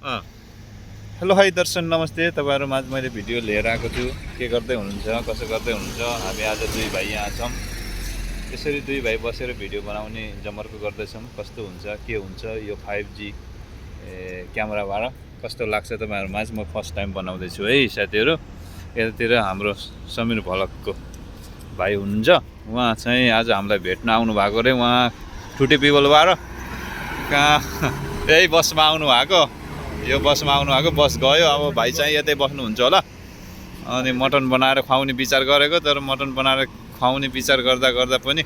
Hello hi दर्शन नमस्ते। तपाईँहरू माझ मैले भिडियो लिएर आएको छु। के गर्दै हुनुहुन्छ, कसो गर्दै हुनुहुन्छ। हामी आज दुई भाइ यहाँ छौँ। यसरी दुई भाइ बसेर भिडियो बनाउने जमर्को गर्दैछौँ। कस्तो हुन्छ, के हुन्छ यो 5G क्यामेराबाट कस्तो लाग्छ तपाईँहरू माझ म फर्स्ट टाइम बनाउँदैछु है साथीहरू। यतातिर हाम्रो समीर भलकको भाइ हुनुहुन्छ। उहाँ चाहिँ आज हामीलाई भेट्न आउनु भएको रे। उहाँ टुटे पिपलबाट कहाँ यही बसमा आउनु भएको। यो बसमा आउनु भएको, बस गयो। अब भाइ चाहिँ यतै बस्नुहुन्छ होला। अनि मटन बनाएर खुवाउने विचार गरेको, तर मटन बनाएर खुवाउने विचार गर्दा गर्दा पनि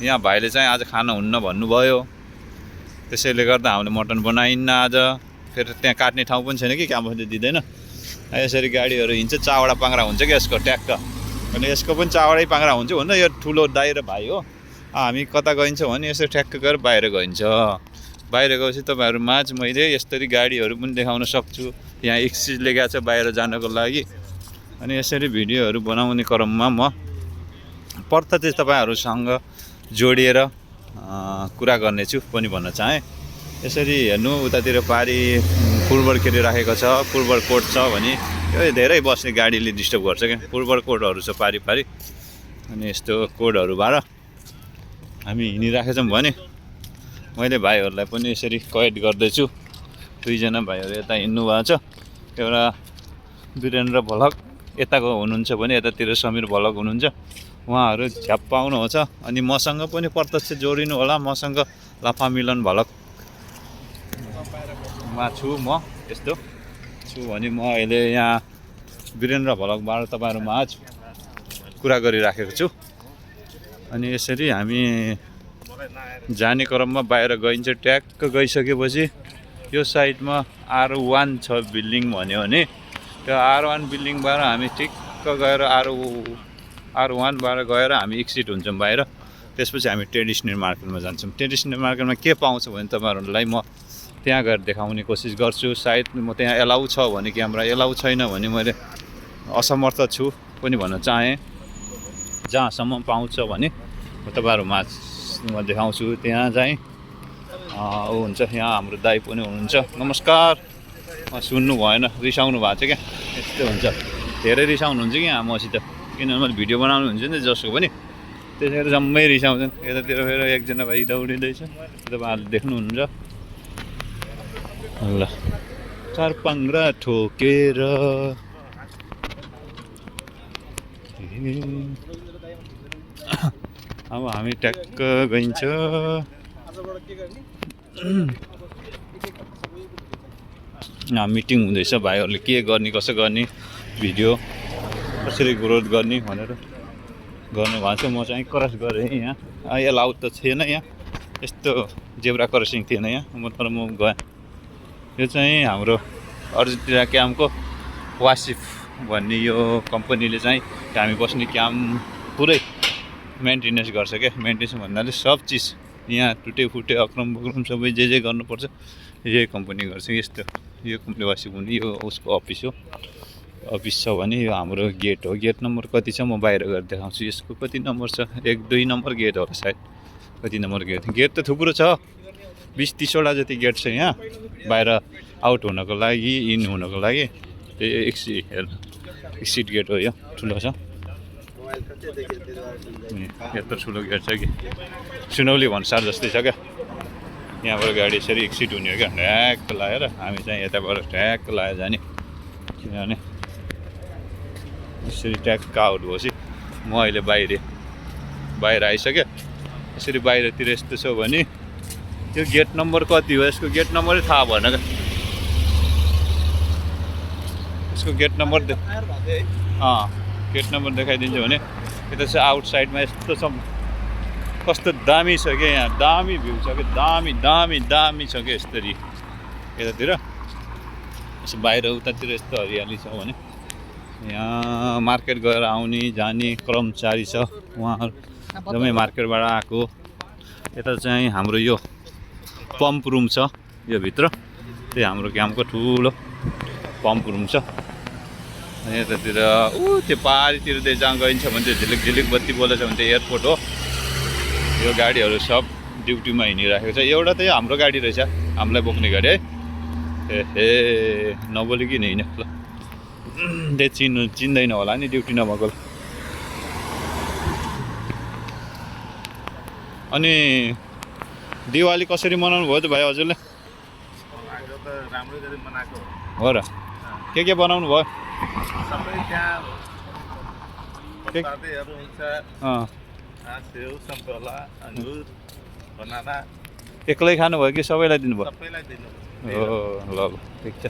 यहाँ भाइले चाहिँ आज खान हुन्न भन्नुभयो। त्यसैले गर्दा हामीले मटन बनाइन्न आज। फेरि त्यहाँ काट्ने ठाउँ पनि छैन कि क्याम्पसले दिँदैन। यसरी गाडीहरू हिँड्छ, चावडा पाङ्रा हुन्छ कि यसको ट्याक्क। अनि यसको पनि चावडै पाङ्रा हुन्छ भन्दा यो ठुलो दाइ र भाइ हो। हामी कता गइन्छ भने यसो ठ्याक्क गरेर बाहिर गइन्छ। बाहिर गएपछि तपाईँहरू माझ मैले यस्तरी गाडीहरू पनि देखाउन सक्छु। यहाँ एक्सिस लेखेको छ बाहिर जानको लागि। अनि यसरी भिडियोहरू बनाउने क्रममा म पर्थ चाहिँ तपाईँहरूसँग जोडिएर कुरा गर्नेछु पनि भन्न चाहेँ। यसरी हेर्नु उतातिर पारी फुटबल खेलिराखेको छ, फुटबल कोर्ट छ भने यो धेरै बस्ने गाडीले डिस्टर्ब गर्छ क्या। फुटबल कोर्टहरू छ पारी पारी। अनि यस्तो कोर्टहरूबाट हामी हिँडिराखेको छौँ भने मैले भाइहरूलाई पनि यसरी कैद गर्दैछु। दुईजना भाइहरू यता हिँड्नु भएको छ। एउटा वीरेन्द्र भलक यताको हुनुहुन्छ भने यतातिर समीर भलक हुनुहुन्छ। उहाँहरू झ्याप्प आउनुहुन्छ। अनि मसँग पनि प्रत्यक्ष जोडिनु होला। मसँग लाफा मिलन भलकमा छु। म यस्तो छु भने म अहिले यहाँ वीरेन्द्र भलकबाट तपाईँहरूमा आज कुरा गरिराखेको छु। अनि यसरी हामी जाने क्रममा बाहिर गइन्छ। ट्याक्क गइसकेपछि यो साइडमा R1 छ बिल्डिङ भन्यो भने त्यो R1 बिल्डिङबाट हामी ठिक्क गएर R1बाट गएर हामी एक्सिट हुन्छौँ बाहिर। त्यसपछि हामी ट्रेडिसनल मार्केटमा जान्छौँ। ट्रेडिसनल मार्केटमा के पाउँछ भने तपाईँहरूलाई म त्यहाँ गएर देखाउने कोसिस गर्छु। सायद म त्यहाँ एलाउ छ भने क्यामेरा, एलाउ छैन भने मैले असमर्थ छु पनि भन्न चाहेँ। जहाँसम्म पाउँछ भने म तपाईँहरूमा म देखाउँछु। त्यहाँ चाहिँ ऊ हुन्छ, यहाँ हाम्रो दाइ पनि हुनुहुन्छ। नमस्कार। सुन्नु भएन, रिसाउनु भएको छ क्या। यस्तो हुन्छ, धेरै रिसाउनुहुन्छ कि यहाँ मसित। किनभने मैले भिडियो बनाउनु हुन्छ नि जसको पनि, त्यसै गरी जम्मै रिसाउँछन्। यतातिर फेरि एकजना भाइ दौडिँदैछ, तपाईँहरूले देख्नुहुन्छ। ल चार पाङ्रा ठोकेर अब हामी ट्याक्क गइन्छ। मिटिङ हुँदैछ, भाइहरूले के गर्ने कसो गर्ने, भिडियो कसरी ग्रोथ गर्ने भनेर गर्नु भएको छ। म चाहिँ क्रस गरेँ यहाँ। एलाउ त थिएन यहाँ, यस्तो जेब्रा क्रसिङ थिएन यहाँ। तर म गएँ। यो चाहिँ हाम्रो अर्जेन्टिना क्याम्पको वासिफ भन्ने यो कम्पनीले चाहिँ हामी बस्ने क्याम्प पुरै मेन्टेनेन्स गर्छ क्या। मेन्टेनेन्स भन्नाले सब चिज यहाँ टुटे फुटे अक्रम बक्रम सबै जे गर्नुपर्छ यही कम्पनी गर्छ। यस्तो यो कम्पनी वासिफ हुने यो उसको अफिस हो। अफिस छ भने यो हाम्रो गेट हो। गेट नम्बर कति छ म बाहिर गएर देखाउँछु। यसको कति नम्बर छ, 1-2 नम्बर गेट होला सायद। कति नम्बर गेट, गेट त थुप्रो छ, 20-30 वटा जति गेट छ यहाँ बाहिर आउट हुनको लागि, इन हुनको लागि। त्यो एक्सिट गेट हो, यो ठुलो छ। यत्रो ठुलो गेट छ कि सुनौली भन्सार जस्तै छ क्या। यहाँबाट गाडी यसरी एक्सिट हुने हो क्या, ढ्याक्क लगाएर। हामी चाहिँ यताबाट ढ्याक्क लगाएर जाने। किनभने यसरी ट्याक्क आउट भएपछि म अहिले बाहिर आइसकेँ। यसरी बाहिरतिर यस्तो छ भने त्यो गेट नम्बर कति हो, यसको गेट नम्बरै थाहा भएन क्या। यसको गेट नम्बर देखाइदिन्छु भने यता चाहिँ आउटसाइडमा यस्तो छ। कस्तो दामी छ क्या यहाँ, दामी भ्यू छ क्या, दामी छ क्या यस्तरी। यतातिर यसो बाहिर उतातिर यस्तो हरियाली छ भने यहाँ मार्केट गएर आउने जाने कर्मचारी छ, उहाँहरू जम्मै मार्केटबाट आएको। यता चाहिँ हाम्रो यो पम्प रुम छ, यो भित्र त्यही हाम्रो क्याम्पको ठुलो पम्प रुम छ। अनि यतातिर त्यो पारीतिर जहाँ गइन्छ भने त्यो झिलिक झिलिक बत्ती बोलेछ भने त्यो एयरपोर्ट हो। यो गाडीहरू सब ड्युटीमा हिँडिराखेको छ। एउटा चाहिँ हाम्रो गाडी रहेछ, हामीलाई बोक्ने गाडी है। ए नबोली किन हिँड्यो ल दे चिन्दैन होला नि ड्युटी नभएको। अनि दिवाली कसरी मनाउनु भयो त भाइ हजुरले? राम्रै गरी मनाएको हो र के बनाउनु भयो? सबै त्यहाँ प्रसादीहरू हुन्छ, सेउ सन्तोला अङ्गुर बनाना। एक्लै खानुभयो कि सबैलाई दिनुभयो? सबैलाई दिनु। हो ल ल ठिक छ।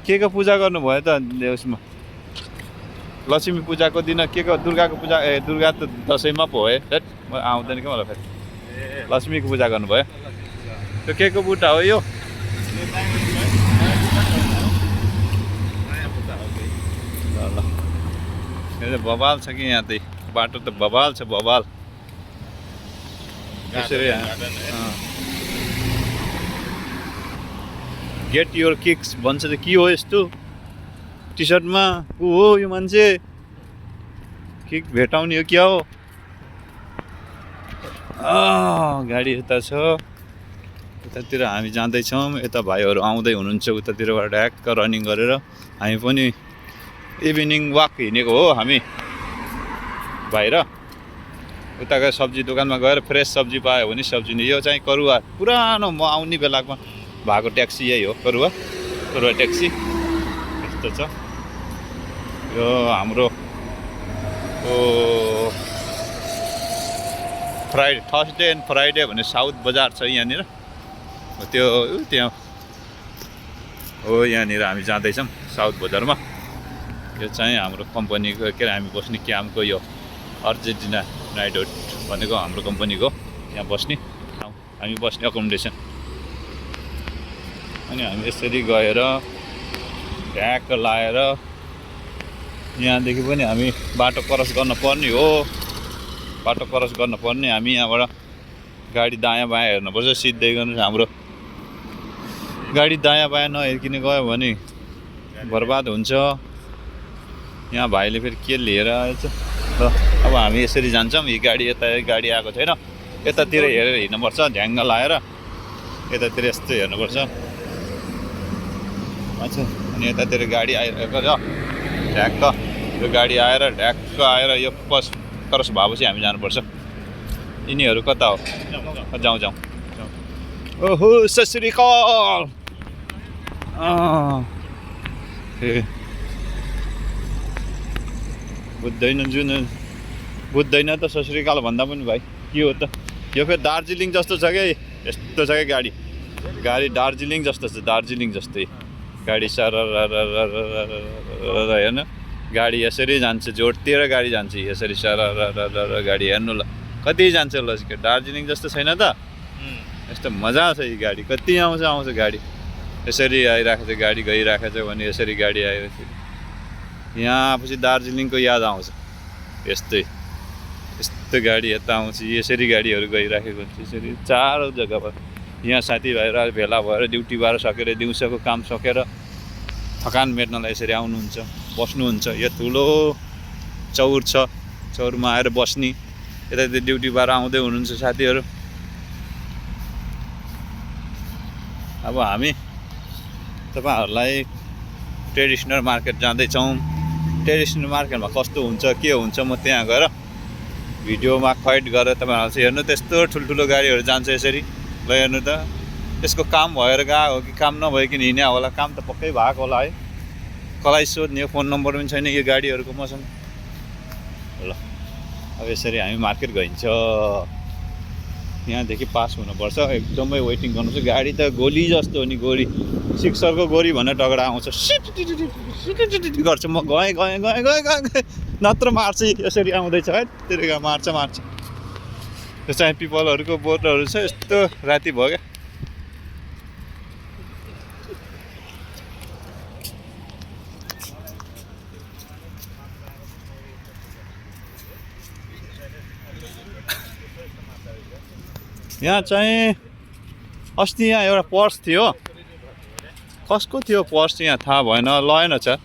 के पूजा गर्नुभयो त उसमा? लक्ष्मी पूजाको दिन के दुर्गाको पूजा दुर्गा त दसैँमा पो हो है म आउँदैन कि मलाई फेरि। लक्ष्मीको पूजा गर्नुभयो? त्यो के बुट्टा हो यो? ल बबाल छ कि यहाँ त बाटो त बबाल छ बबाल। यसरी गेट योर किक्स भन्छ त के हो यस्तो टी सर्टमा? को हो यो मान्छे? किक भेटाउने हो क्या हो? गाडी यता छ, यतातिर हामी जाँदैछौँ। यता भाइहरू आउँदै हुनुहुन्छ उतातिरबाट ढ्याक्क रनिङ गरेर। हामी पनि इभिनिङ वाक हिँडेको हो हामी बाहिर। उताको सब्जी दोकानमा गएर फ्रेस सब्जी पायो भने सब्जी नि। यो चाहिँ करुवा पुरानो म आउने बेलामा भएको ट्याक्सी यही हो, करुवा ट्याक्सी यस्तो छ। यो हाम्रो थर्सडे एन्ड फ्राइडे भन्ने साउथ बजार छ यहाँनिर। त्यो त्यहाँ हो, यहाँनिर हामी जाँदैछौँ साउथ बजारमा। यो चाहिँ हाम्रो कम्पनीको के अरे हामी बस्ने क्याम्पको यो अर्जेन्टिना नाइटहुड भनेको हाम्रो कम्पनीको यहाँ बस्ने हामी बस्ने एकोमोडेसन। अनि हामी यसरी गएर ढ्याक्क लाएर यहाँदेखि पनि हामी बाटो क्रस गर्न पर्ने हो। बाटो क्रस गर्न पर्ने हामी यहाँबाट गाडी दायाँ बायाँ हेर्नुपर्छ। सिधै गर्नु हाम्रो गाडी दायाँ बायाँ नहेर्किने गयो भने बर्बाद हुन्छ। यहाँ भाइले फेरि के लिएर आएछ ल। अब हामी यसरी जान्छौँ। यी गाडी यता गाडी आएको छैन, यतातिर हेरेर हिँड्नुपर्छ झ्याङ्ग लाएर। यतातिर यस्तो हेर्नुपर्छ। अच्छा, अनि यतातिर गाडी आइरहेको छ ढ्याक्क। यो गाडी आएर ढ्याक्क आएर यो क्रस भएपछि हामी जानुपर्छ। यिनीहरू कता हो? जाउँ जाउँ। ओहो सत श्री अकाल। बुझ्दैन त सत श्री अकाल भन्दा पनि भाइ के हो त? यो फेरि दार्जिलिङ जस्तो छ क्या, यस्तो छ क्या गाडी दार्जिलिङ जस्तो छ, दार्जिलिङ जस्तै गाडी सर हेर्नु। गाडी यसरी जान्छ, जोडतिर गाडी जान्छ यसरी सर गाडी हेर्नु ल कति जान्छ ल। दार्जिलिङ जस्तो छैन त? यस्तो मजा छ यो गाडी। कति आउँछ गाडी यसरी आइरहेको छ, गाडी गइरहेको छ भने यसरी गाडी आइरहेको छ। यहाँ आएपछि दार्जिलिङको याद आउँछ। यस्तो गाडी यता आउँछ, यसरी गाडीहरू गइराखेको हुन्छ यसरी चारो जग्गाबाट। यहाँ साथीभाइहरू भेला भएर ड्युटीबाट सकेर दिउँसोको काम सकेर थकान मेट्नलाई यसरी आउनुहुन्छ, बस्नुहुन्छ। यो ठुलो चौर छ, चौरमा आएर बस्ने। यता ड्युटीबाट आउँदै हुनुहुन्छ साथीहरू। अब हामी तपाईँहरूलाई ट्रेडिसनल मार्केट जाँदैछौँ। ट्रेडिसनल मार्केटमा कस्तो हुन्छ के हुन्छ म त्यहाँ गएर भिडियोमा कैद गरेर तपाईँहरूलाई चाहिँ हेर्नु। त्यस्तो ठुल्ठुलो गाडीहरू जान्छ यसरी ल। हेर्नु त यसको काम भएर गएको हो कि काम नभइकन हिँड्या होला? काम त पक्कै भएको होला है। कसलाई सोध्ने हो? फोन नम्बर पनि छैन यो गाडीहरूको मसँग ल। अब यसरी हामी मार्केट गइन्छ। यहाँदेखि पास हुनुपर्छ, एकदमै वेटिङ गर्नुपर्छ। गाडी त गोली जस्तो हो नि, गोली सिक्सरको गोली भनेर टगडा आउँछ गर्छ। म गएँ नत्र मार्छ यसरी आउँदैछ है। त्यसले मार्छ त्यो चाहिँ पिपलहरूको बोटहरू छ। यस्तो राति भयो क्या। यहाँ चाहिँ अस्ति यहाँ एउटा पर्स थियो, कसको थियो पर्स यहाँ थाहा भएन, लगेन छ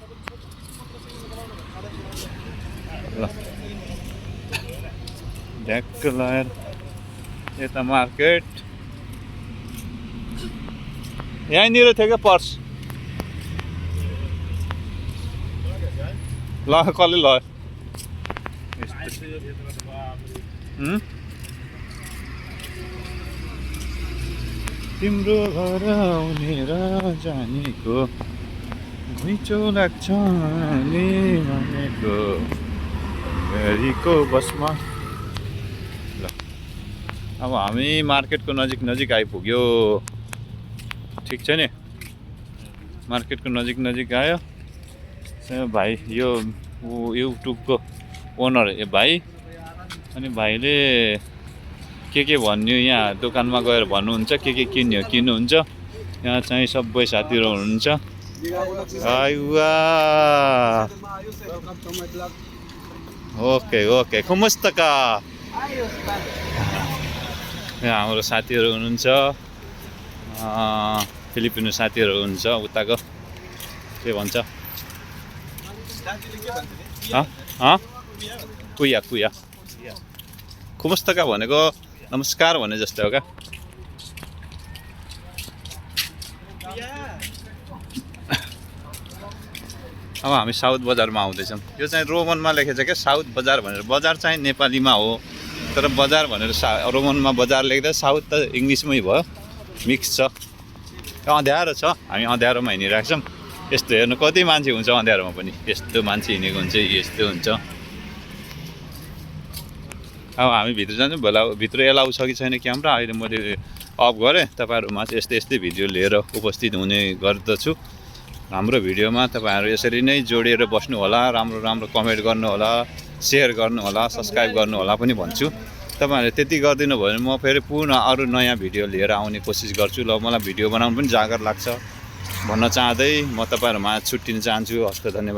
ल। ढ्याक्क लगाएर यता मार्केट यहीँनिर थियो क्या पर्स। ल कसले ल आइसक्यो यो भित्र त बाबरे। तिम्रो घर आउने र जानेको घुइँचो लाग्छ नि भनेको गाडीको बसमा। ल अब हामी मार्केटको नजिक नजिक आइपुग्यो। ठिक छ नि, मार्केटको नजिक नजिक आयो। भाइ यो युट्युबको ओनर भाइ, अनि भाइले के भन्यो यहाँ दोकानमा गएर भन्नुहुन्छ, के किन्नुहुन्छ। यहाँ चाहिँ सबै साथीहरू हुनुहुन्छ। आइवा ओके ओके कुमस्तका। यहाँ हाम्रो साथीहरू हुनुहुन्छ, फिलिपिनो साथीहरू हुनुहुन्छ उताको। के भन्छ कुया कुया कुमस्तका भनेको नमस्कार भने जस्तै हो क्या। अब हामी साउथ बजारमा आउँदैछौँ। यो चाहिँ रोमनमा लेखेछ क्या साउथ बजार भनेर। बजार चाहिँ नेपालीमा हो, तर बजार भनेर रोमनमा बजार लेख्दा साउथ त इङ्ग्लिसमै भयो, मिक्स छ। अँध्यारो छ, हामी अँध्यारोमा हिँडिरहेको छौँ। यस्तो हेर्नु कति मान्छे हुन्छ अँध्यारोमा पनि, यस्तो मान्छे हिँडेको हुन्छ, यस्तो हुन्छ। अब हामी भित्र जान्छौँ। भित्र एलाउ छ कि छैन क्यामेरा अहिले मैले अफ गरेँ। तपाईँहरूमा चाहिँ यस्तै भिडियो लिएर उपस्थित हुने गर्दछु। हाम्रो भिडियोमा तपाईँहरू यसरी नै जोडिएर बस्नु होला, राम्रो राम्रो कमेन्ट गर्नु होला, सेयर गर्नु होला, सब्सक्राइब गर्नु होला पनि भन्छु। तपाईँहरूले त्यति गरिदिनु भयो भने म फेरि पुनः अरू नयाँ भिडियो लिएर आउने कोसिस गर्छु। ल मलाई भिडियो बनाउनु पनि जागर लाग्छ भन्न चाहँदै म तपाईँहरूमा छुट्टिन चाहन्छु। हस्त धन्यवाद।